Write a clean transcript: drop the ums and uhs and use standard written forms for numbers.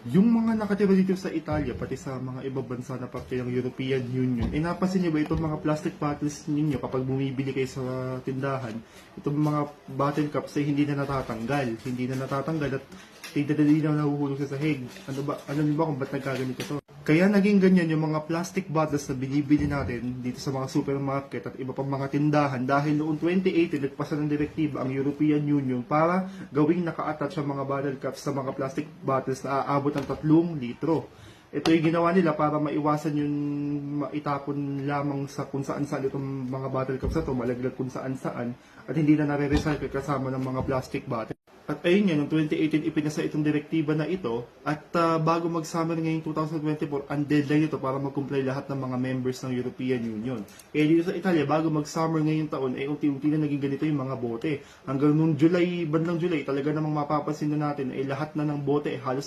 Yung mga nakatira dito sa Italia, pati sa mga ibang bansa na parte ng European Union, napansin niyo ba itong mga plastic bottles ninyo kapag bumibili kayo sa tindahan, itong mga bottle cups ay hindi na natatanggal. Hindi na natatanggal at hindi na nahuhulog sa sahig. Alam niyo ba kung ba't nagkaganito to? Kaya naging ganyan yung mga plastic bottles na binibili natin dito sa mga supermarket at iba pang mga tindahan dahil noong 2018 nagpasa ng direktiba ang European Union para gawing naka-attach ang mga bottle caps sa mga plastic bottles na aabot ng 3 litro. Ito yung ginawa nila para maiwasan yung maitapon lamang sa kung saan-saan itong mga bottle caps na ito, malaglag kung saan-saan at hindi na nare-recycle kasama ng mga plastic bottle. At ayun nga, noong 2018 ipinasa itong direktiba na ito at bago mag-summer ngayong 2024, ang deadline ito para mag-comply lahat ng mga members ng European Union. Kaya dito sa Italia, bago mag-summer ngayong taon, ay unti-unti na naging ganito yung mga bote. Hanggang noong July, bandang July, talaga namang mapapansin na natin ay lahat na ng bote halos